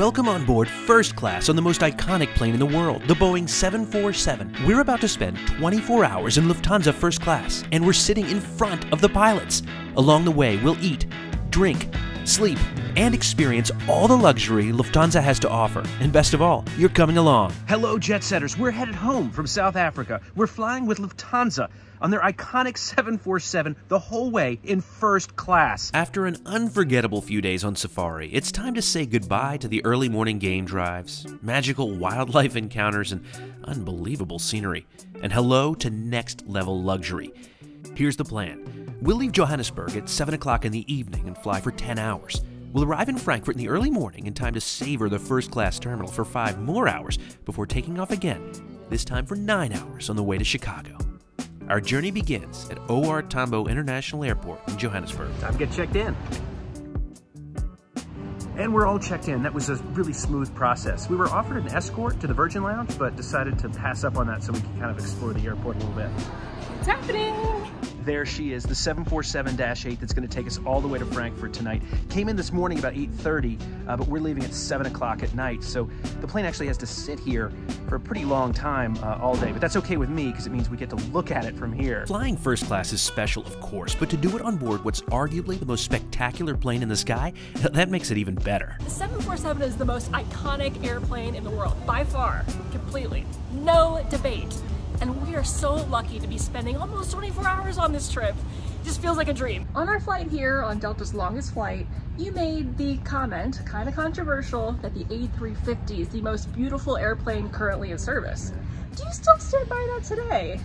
Welcome on board First Class on the most iconic plane in the world, the Boeing 747. We're about to spend 24 hours in Lufthansa First Class, and we're sitting in front of the pilots. Along the way, we'll eat, drink, sleep, and experience all the luxury Lufthansa has to offer. And best of all, you're coming along. Hello, jet setters. We're headed home from South Africa. We're flying with Lufthansa on their iconic 747 the whole way in first class. After an unforgettable few days on safari, it's time to say goodbye to the early morning game drives, magical wildlife encounters, and unbelievable scenery. And hello to next level luxury. Here's the plan. We'll leave Johannesburg at 7 o'clock in the evening and fly for 10 hours. We'll arrive in Frankfurt in the early morning in time to savor the first-class terminal for 5 more hours before taking off again, this time for 9 hours on the way to Chicago. Our journey begins at OR Tambo International Airport in Johannesburg. Time to get checked in. And we're all checked in. That was a really smooth process. We were offered an escort to the Virgin Lounge, but decided to pass up on that so we could kind of explore the airport a little bit. It's happening! There she is, the 747-8 that's going to take us all the way to Frankfurt tonight. Came in this morning about 8:30, but we're leaving at 7 o'clock at night, so the plane actually has to sit here for a pretty long time all day, but that's okay with me because it means we get to look at it from here. Flying first class is special, of course, but to do it on board what's arguably the most spectacular plane in the sky, that makes it even better. The 747 is the most iconic airplane in the world, by far, completely. No debate. And we are so lucky to be spending almost 24 hours on this trip. It just feels like a dream. On our flight here, on Delta's longest flight, you made the comment, kind of controversial, that the A350 is the most beautiful airplane currently in service. Do you still stand by that today?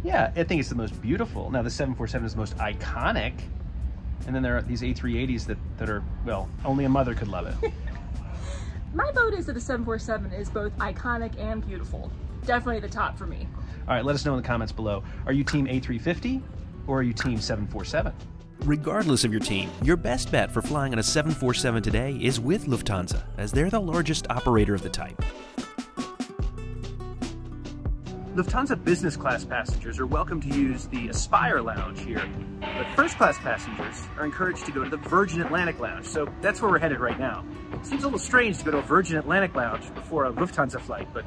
Yeah, I think it's the most beautiful. Now, the 747 is the most iconic, and then there are these A380s that are, well, only a mother could love it. My vote is that the 747 is both iconic and beautiful. Definitely the top for me. All right, let us know in the comments below. Are you team A350 or are you team 747? Regardless of your team, your best bet for flying on a 747 today is with Lufthansa, as they're the largest operator of the type. Lufthansa business class passengers are welcome to use the Aspire Lounge here, but first class passengers are encouraged to go to the Virgin Atlantic Lounge, so that's where we're headed right now. Seems a little strange to go to a Virgin Atlantic Lounge before a Lufthansa flight, but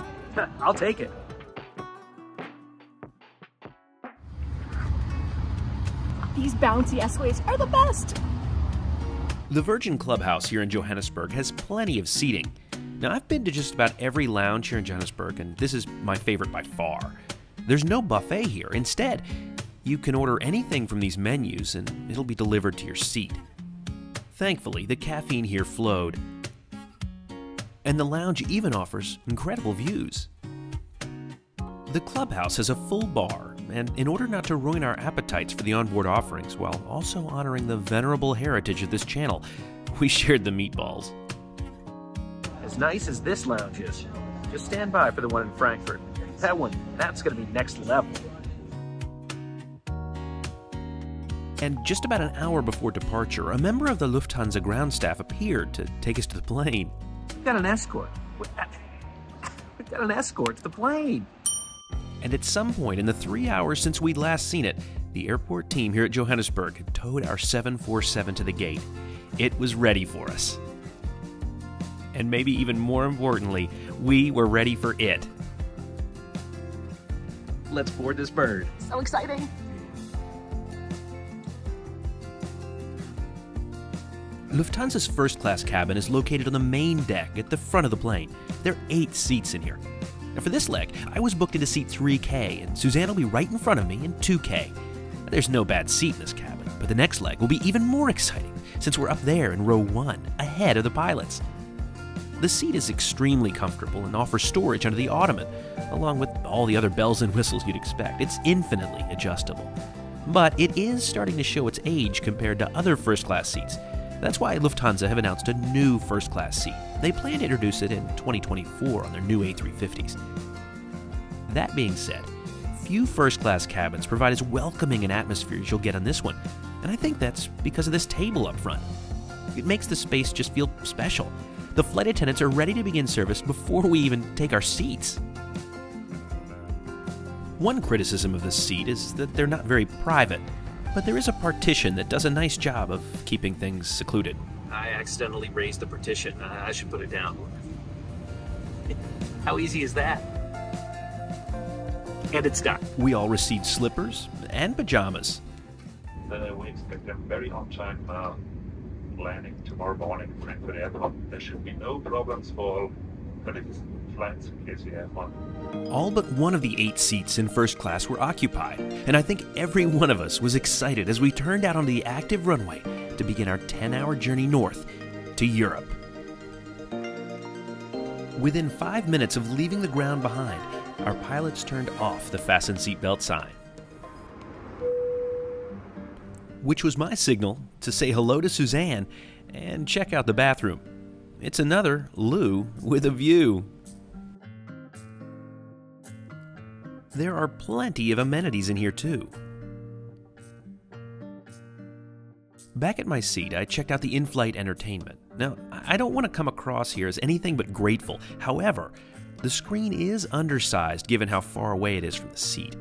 I'll take it. These bouncy escalators are the best! The Virgin Clubhouse here in Johannesburg has plenty of seating. Now, I've been to just about every lounge here in Johannesburg, and this is my favorite by far. There's no buffet here. Instead, you can order anything from these menus, and it'll be delivered to your seat. Thankfully, the caffeine here flowed, and the lounge even offers incredible views. The Clubhouse has a full bar, and in order not to ruin our appetites for the onboard offerings while also honoring the venerable heritage of this channel, we shared the meatballs. As nice as this lounge is, just stand by for the one in Frankfurt. That's going to be next level. And just about an hour before departure, a member of the Lufthansa ground staff appeared to take us to the plane. We've got an escort. We've got an escort to the plane. And at some point in the 3 hours since we'd last seen it, the airport team here at Johannesburg had towed our 747 to the gate. It was ready for us. And maybe even more importantly, we were ready for it. Let's board this bird. So exciting! Lufthansa's first-class cabin is located on the main deck at the front of the plane. There are 8 seats in here. Now for this leg, I was booked into seat 3K, and Suzanne will be right in front of me in 2K. There's no bad seat in this cabin, but the next leg will be even more exciting since we're up there in row 1, ahead of the pilots. The seat is extremely comfortable and offers storage under the ottoman, along with all the other bells and whistles you'd expect. It's infinitely adjustable. But it is starting to show its age compared to other first-class seats. That's why Lufthansa have announced a new first-class seat. They plan to introduce it in 2024 on their new A350s. That being said, few first-class cabins provide as welcoming an atmosphere as you'll get on this one, and I think that's because of this table up front. It makes the space just feel special. The flight attendants are ready to begin service before we even take our seats. One criticism of this seat is that they're not very private, but there is a partition that does a nice job of keeping things secluded. I accidentally raised the partition. I should put it down. How easy is that? And it's done. We all received slippers and pajamas. We expect a very on-time landing tomorrow morning at Frankfurt Airport. There should be no problems for all colleagues' flights in case you have one. All but one of the 8 seats in first class were occupied, and I think every one of us was excited as we turned out on the active runway to begin our 10-hour journey north to Europe. Within 5 minutes of leaving the ground behind, our pilots turned off the fasten seatbelt sign, which was my signal to say hello to Suzanne and check out the bathroom. It's another loo with a view. There are plenty of amenities in here too. Back at my seat, I checked out the in-flight entertainment. Now, I don't want to come across here as anything but grateful. However, the screen is undersized given how far away it is from the seat.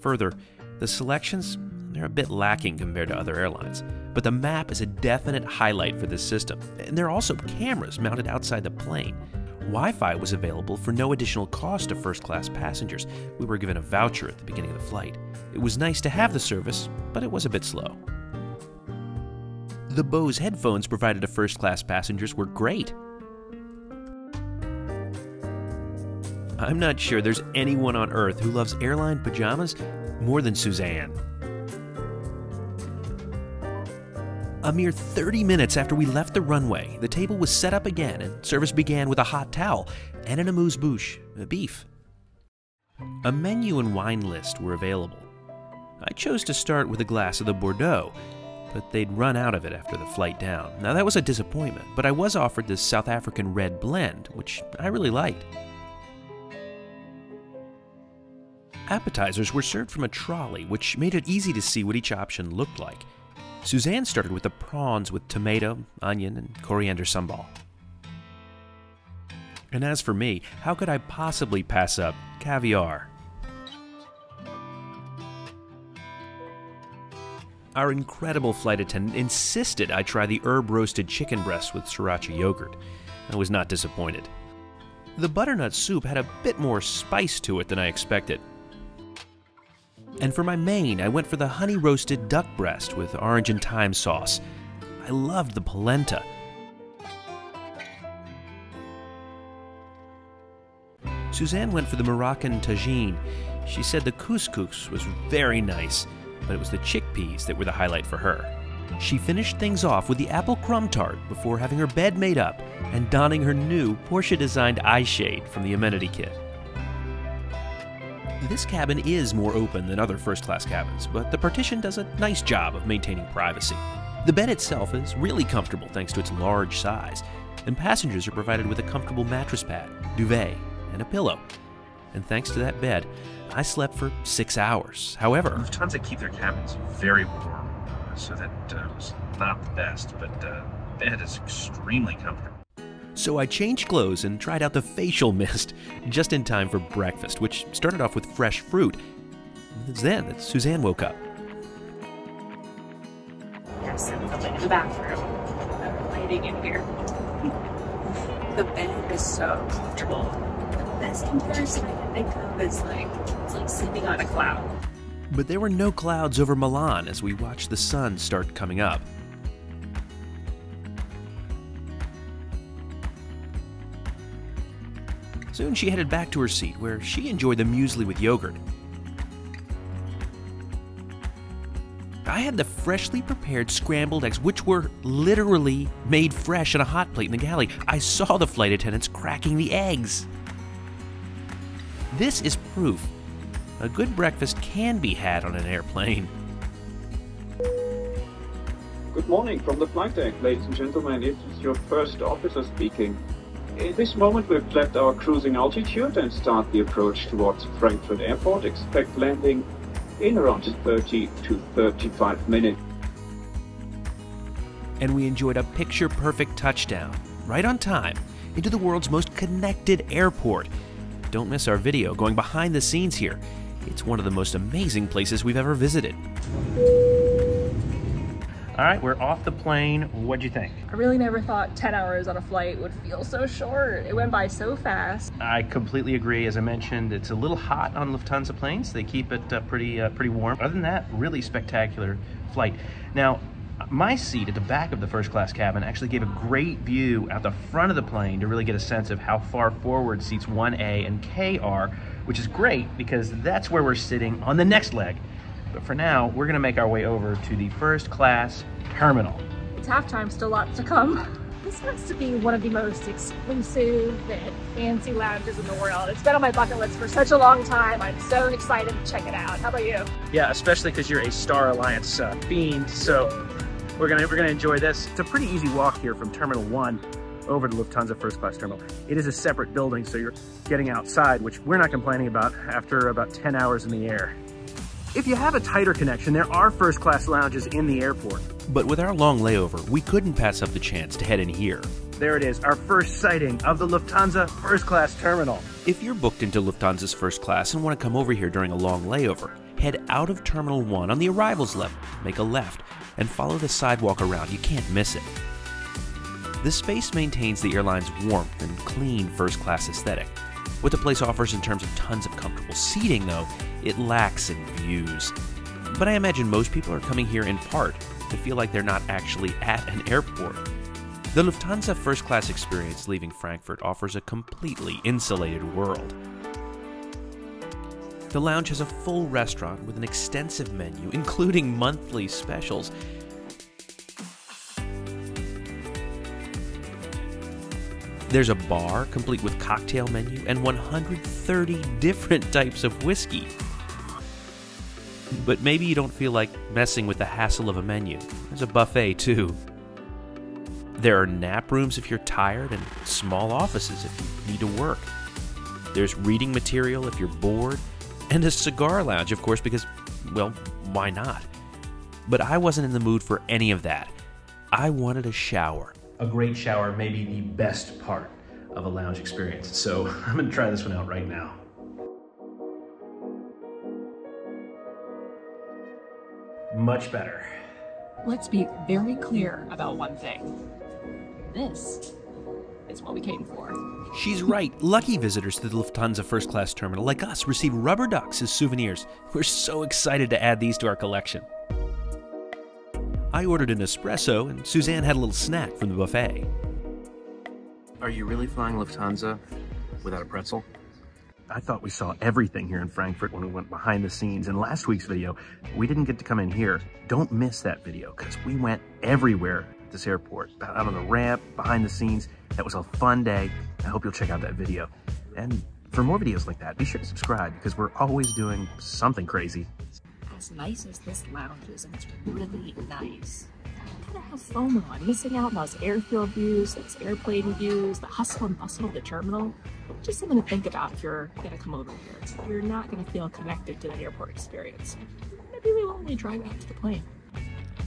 Further, the selections, they're a bit lacking compared to other airlines. But the map is a definite highlight for this system. And there are also cameras mounted outside the plane. Wi-Fi was available for no additional cost to first-class passengers. We were given a voucher at the beginning of the flight. It was nice to have the service, but it was a bit slow. The Bose headphones provided to first-class passengers were great. I'm not sure there's anyone on Earth who loves airline pajamas more than Suzanne. A mere 30 minutes after we left the runway, the table was set up again and service began with a hot towel and an amuse-bouche, beef. A menu and wine list were available. I chose to start with a glass of the Bordeaux, but they'd run out of it after the flight down. Now that was a disappointment, but I was offered this South African red blend, which I really liked. Appetizers were served from a trolley, which made it easy to see what each option looked like. Suzanne started with the prawns with tomato, onion, and coriander sambal. And as for me, how could I possibly pass up caviar? Our incredible flight attendant insisted I try the herb-roasted chicken breast with sriracha yogurt. I was not disappointed. The butternut soup had a bit more spice to it than I expected. And for my main, I went for the honey-roasted duck breast with orange and thyme sauce. I loved the polenta. Suzanne went for the Moroccan tagine. She said the couscous was very nice, but it was the chickpeas that were the highlight for her. She finished things off with the apple crumb tart before having her bed made up and donning her new Porsche-designed eye shade from the amenity kit. This cabin is more open than other first-class cabins, but the partition does a nice job of maintaining privacy. The bed itself is really comfortable thanks to its large size, and passengers are provided with a comfortable mattress pad, duvet, and a pillow. And thanks to that bed, I slept for 6 hours. However, Lufthansa keep their cabins very warm, so that was not the best, but the bed is extremely comfortable. so I changed clothes and tried out the facial mist just in time for breakfast, which started off with fresh fruit. It's then that Suzanne woke up. There's something in the bathroom. Lighting in here. The bed is so comfortable. The best comparison I can think of is it's like sleeping on a cloud. But there were no clouds over Milan as we watched the sun start coming up. Soon she headed back to her seat, where she enjoyed the muesli with yogurt. I had the freshly prepared scrambled eggs, which were literally made fresh on a hot plate in the galley. I saw the flight attendants cracking the eggs. This is proof a good breakfast can be had on an airplane. Good morning from the flight deck, ladies and gentlemen. It is your first officer speaking. In this moment, we've left our cruising altitude and start the approach towards Frankfurt Airport. Expect landing in around 30 to 35 minutes. And we enjoyed a picture-perfect touchdown, right on time, into the world's most connected airport. Don't miss our video going behind the scenes here. It's one of the most amazing places we've ever visited. All right, we're off the plane. What'd you think? I really never thought 10 hours on a flight would feel so short. It went by so fast. I completely agree. As I mentioned, it's a little hot on Lufthansa planes. They keep it pretty warm. Other than that, really spectacular flight. Now, my seat at the back of the first class cabin actually gave a great view out the front of the plane to really get a sense of how far forward seats 1A and K are, which is great because that's where we're sitting on the next leg. But for now, we're gonna make our way over to the first class terminal. It's halftime, still lots to come. This has to be one of the most exclusive and fancy lounges in the world. It's been on my bucket list for such a long time. I'm so excited to check it out. How about you? Yeah, especially because you're a Star Alliance fiend, so we're gonna enjoy this. It's a pretty easy walk here from Terminal 1 over to Lufthansa First Class Terminal. It is a separate building, so you're getting outside, which we're not complaining about after about 10 hours in the air. If you have a tighter connection, there are first class lounges in the airport. But with our long layover, we couldn't pass up the chance to head in here. There it is, our first sighting of the Lufthansa First Class Terminal. If you're booked into Lufthansa's first class and want to come over here during a long layover, head out of Terminal 1 on the arrivals level, make a left, and follow the sidewalk around. You can't miss it. This space maintains the airline's warmth and clean first class aesthetic. What the place offers in terms of tons of comfortable seating, though, it lacks in views. But I imagine most people are coming here in part to feel like they're not actually at an airport. The Lufthansa first class experience leaving Frankfurt offers a completely insulated world. The lounge has a full restaurant with an extensive menu, including monthly specials. There's a bar complete with cocktail menu and 130 different types of whiskey. But maybe you don't feel like messing with the hassle of a menu. There's a buffet too. There are nap rooms if you're tired and small offices if you need to work. There's reading material if you're bored, and a cigar lounge, of course, because, well, why not? But I wasn't in the mood for any of that. I wanted a shower. A great shower may be the best part of a lounge experience, so I'm gonna try this one out right now. Much better. Let's be very clear about one thing. This is what we came for. She's right. Lucky visitors to the Lufthansa first class terminal like us receive rubber ducks as souvenirs. We're so excited to add these to our collection. I ordered an espresso, and Suzanne had a little snack from the buffet. Are you really flying Lufthansa without a pretzel? I thought we saw everything here in Frankfurt when we went behind the scenes. In last week's video, we didn't get to come in here. Don't miss that video, because we went everywhere at this airport. Out on the ramp, behind the scenes. That was a fun day. I hope you'll check out that video. And for more videos like that, be sure to subscribe, because we're always doing something crazy. As nice as this lounge is, and it's really nice, I kind of have FOMO on missing out on those airfield views, those airplane views, the hustle and bustle of the terminal. Just something to think about if you're gonna come over here. You're not gonna feel connected to the airport experience. Maybe we'll only drive out to the plane.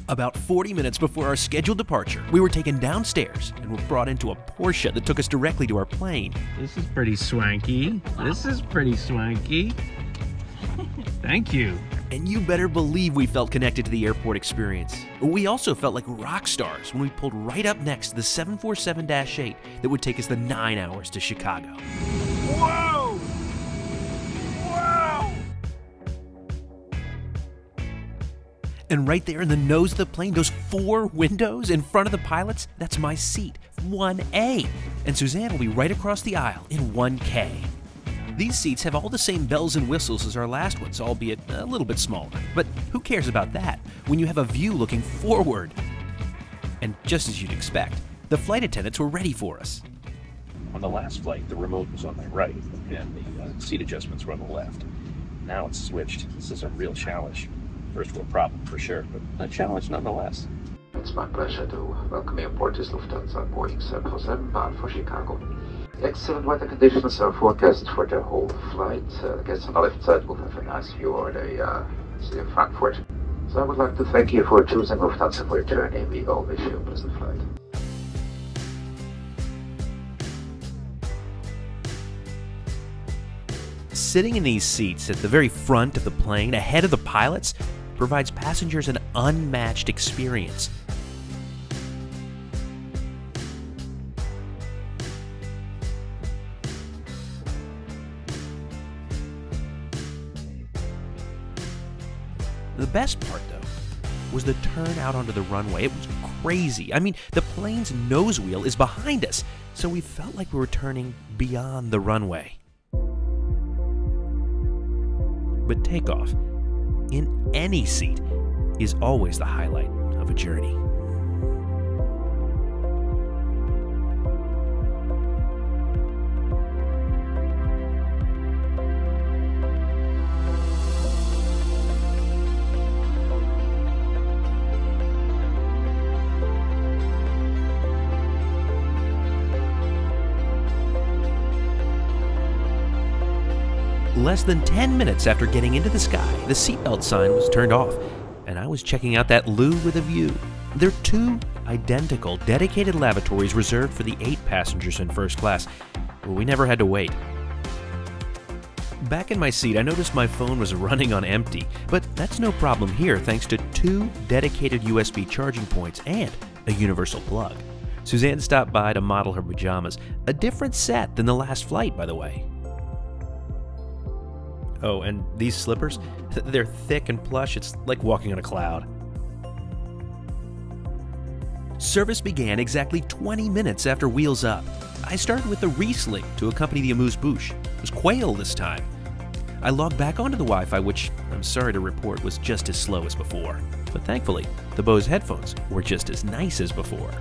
About 40 minutes before our scheduled departure, we were taken downstairs and were brought into a Porsche that took us directly to our plane. This is pretty swanky. This is pretty swanky. Thank you. And you better believe we felt connected to the airport experience. We also felt like rock stars when we pulled right up next to the 747-8 that would take us the 9 hours to Chicago. Whoa! Whoa! And right there in the nose of the plane, those 4 windows in front of the pilots, that's my seat, 1A. And Suzanne will be right across the aisle in 1K. These seats have all the same bells and whistles as our last ones, albeit a little bit smaller. But who cares about that when you have a view looking forward? And just as you'd expect, the flight attendants were ready for us. On the last flight, the remote was on the right and the seat adjustments were on the left. Now it's switched. This is a real challenge. First world problem for sure, but a challenge nonetheless. It's my pleasure to welcome you aboard this Lufthansa Boeing 747 bound for Chicago. Excellent weather conditions are forecast for the whole flight. Guests on the left side will have a nice view over the city of Frankfurt. So I would like to thank you for choosing Lufthansa for your journey. We all wish you a pleasant flight. Sitting in these seats at the very front of the plane, ahead of the pilots, provides passengers an unmatched experience. The best part, though, was the turn out onto the runway. It was crazy. I mean, the plane's nose wheel is behind us, so we felt like we were turning beyond the runway. But takeoff, in any seat, is always the highlight of a journey. Less than 10 minutes after getting into the sky, the seatbelt sign was turned off, and I was checking out that loo with a view. There are 2 identical, dedicated lavatories reserved for the 8 passengers in first class. We never had to wait. Back in my seat, I noticed my phone was running on empty, but that's no problem here thanks to 2 dedicated USB charging points and a universal plug. Suzanne stopped by to model her pajamas, a different set than the last flight, by the way. Oh, and these slippers? They're thick and plush. It's like walking on a cloud. Service began exactly 20 minutes after Wheels Up. I started with the Riesling to accompany the amuse-bouche. It was quail this time. I logged back onto the Wi-Fi, which I'm sorry to report was just as slow as before. But thankfully, the Bose headphones were just as nice as before.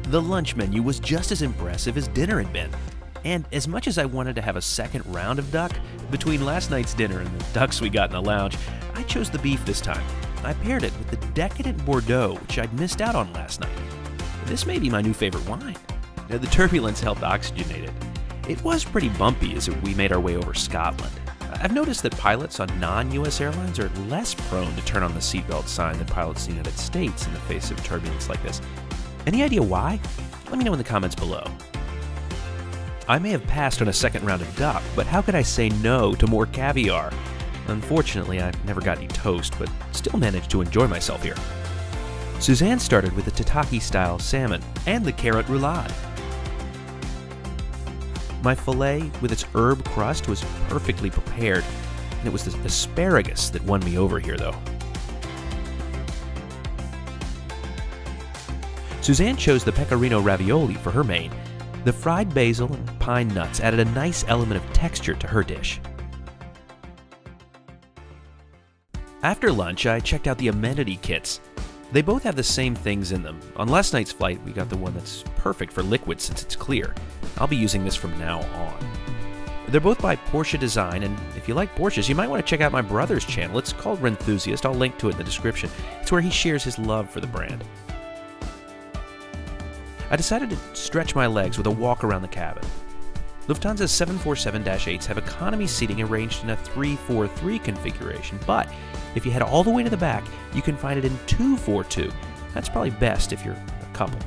The lunch menu was just as impressive as dinner had been. And as much as I wanted to have a second round of duck, between last night's dinner and the ducks we got in the lounge, I chose the beef this time. I paired it with the decadent Bordeaux, which I'd missed out on last night. This may be my new favorite wine. The turbulence helped oxygenate it. It was pretty bumpy as we made our way over Scotland. I've noticed that pilots on non-US airlines are less prone to turn on the seatbelt sign than pilots in the United States in the face of turbulence like this. Any idea why? Let me know in the comments below. I may have passed on a second round of duck, but how could I say no to more caviar? Unfortunately, I never got any toast, but still managed to enjoy myself here. Suzanne started with the Tataki-style salmon and the carrot roulade. My filet with its herb crust was perfectly prepared, and it was the asparagus that won me over here, though. Suzanne chose the pecorino ravioli for her main. The fried basil and pine nuts added a nice element of texture to her dish. After lunch, I checked out the amenity kits. They both have the same things in them. On last night's flight, we got the one that's perfect for liquid since it's clear. I'll be using this from now on. They're both by Porsche Design, and if you like Porsches, you might want to check out my brother's channel. It's called Renthusiast. I'll link to it in the description. It's where he shares his love for the brand. I decided to stretch my legs with a walk around the cabin. Lufthansa's 747-8s have economy seating arranged in a 3-4-3 configuration, but if you head all the way to the back, you can find it in 2-4-2. That's probably best if you're a couple.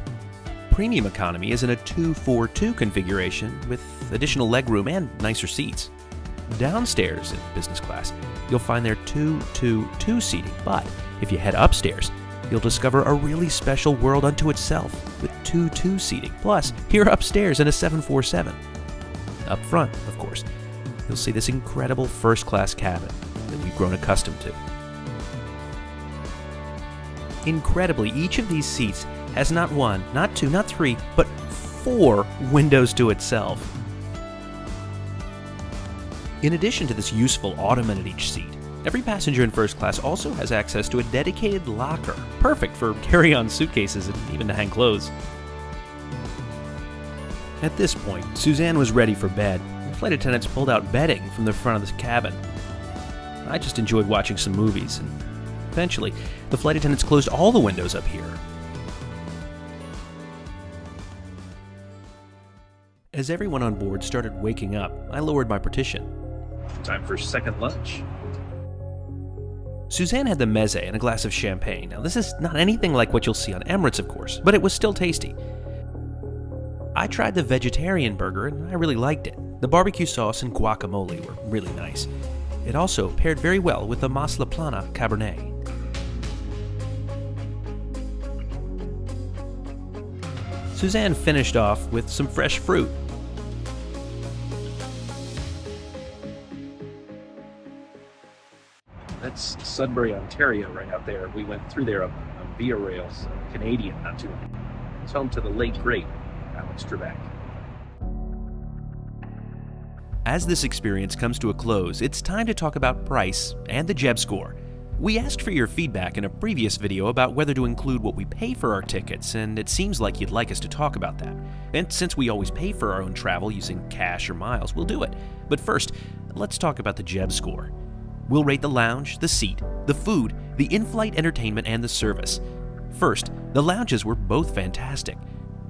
Premium economy is in a 2-4-2 configuration with additional legroom and nicer seats. Downstairs in business class, you'll find their 2-2-2 seating, but if you head upstairs, you'll discover a really special world unto itself with 2-2 seating. Plus, you're upstairs in a 747. Up front, of course, you'll see this incredible first-class cabin that we've grown accustomed to. Incredibly, each of these seats has not 1, not 2, not 3, but 4 windows to itself. In addition to this useful ottoman at each seat, every passenger in first class also has access to a dedicated locker, perfect for carry-on suitcases and even to hang clothes. At this point, Suzanne was ready for bed. The flight attendants pulled out bedding from the front of the cabin. I just enjoyed watching some movies, and eventually, the flight attendants closed all the windows up here. As everyone on board started waking up, I lowered my partition. Time for second lunch. Suzanne had the meze and a glass of champagne. Now, this is not anything like what you'll see on Emirates, of course, but it was still tasty. I tried the vegetarian burger, and I really liked it. The barbecue sauce and guacamole were really nice. It also paired very well with the Masla Plana Cabernet. Suzanne finished off with some fresh fruit. That's Sudbury, Ontario, right out there. We went through there on Via Rails, Canadian, not too long. It's home to the late, great Alex Trebek. As this experience comes to a close, it's time to talk about price and the Jeb score. We asked for your feedback in a previous video about whether to include what we pay for our tickets, and it seems like you'd like us to talk about that. And since we always pay for our own travel using cash or miles, we'll do it. But first, let's talk about the Jeb score. We'll rate the lounge, the seat, the food, the in-flight entertainment, and the service. First, the lounges were both fantastic.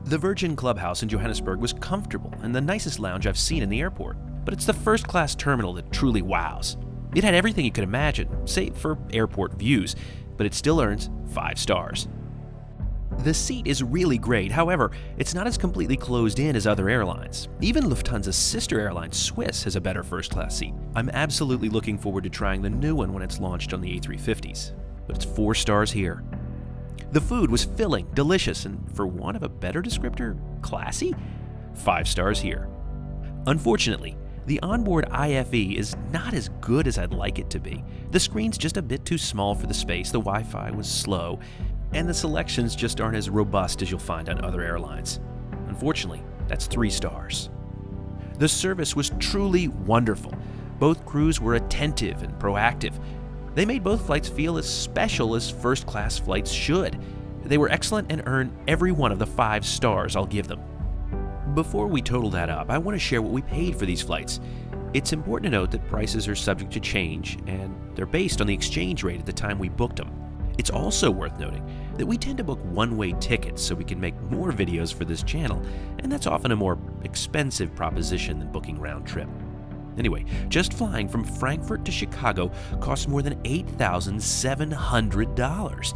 The Virgin Clubhouse in Johannesburg was comfortable and the nicest lounge I've seen in the airport, but it's the first-class terminal that truly wows. It had everything you could imagine, save for airport views, but it still earns 5 stars. The seat is really great, however, it's not as completely closed in as other airlines. Even Lufthansa's sister airline, Swiss, has a better first-class seat. I'm absolutely looking forward to trying the new one when it's launched on the A350s, but it's 4 stars here. The food was filling, delicious, and for want of a better descriptor, classy? 5 stars here. Unfortunately, the onboard IFE is not as good as I'd like it to be. The screen's just a bit too small for the space, the Wi-Fi was slow, and the selections just aren't as robust as you'll find on other airlines. Unfortunately, that's 3 stars. The service was truly wonderful. Both crews were attentive and proactive. They made both flights feel as special as first-class flights should. They were excellent and earned every one of the 5 stars I'll give them. Before we total that up, I want to share what we paid for these flights. It's important to note that prices are subject to change, and they're based on the exchange rate at the time we booked them. It's also worth noting that we tend to book one-way tickets so we can make more videos for this channel, and that's often a more expensive proposition than booking round trip. Anyway, just flying from Frankfurt to Chicago costs more than $8,700.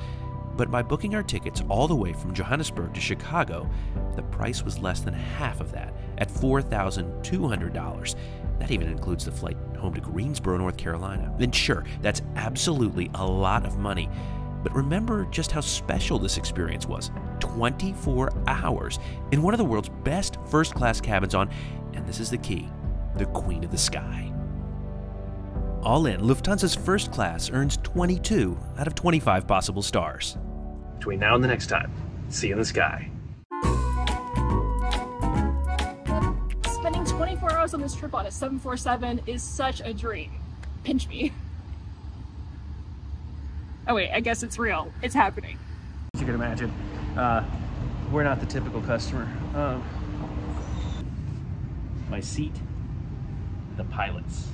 But by booking our tickets all the way from Johannesburg to Chicago, the price was less than half of that, at $4,200. That even includes the flight home to Greensboro, North Carolina. And sure, that's absolutely a lot of money. But remember just how special this experience was. 24 hours in one of the world's best first-class cabins on, and this is the key, the Queen of the Sky. All in, Lufthansa's first class earns 22 out of 25 possible stars. Between now and the next time, see you in the sky. Spending 24 hours on this trip on a 747 is such a dream. Pinch me. Oh wait, I guess it's real. It's happening. As you can imagine, we're not the typical customer. My seat, the pilot's.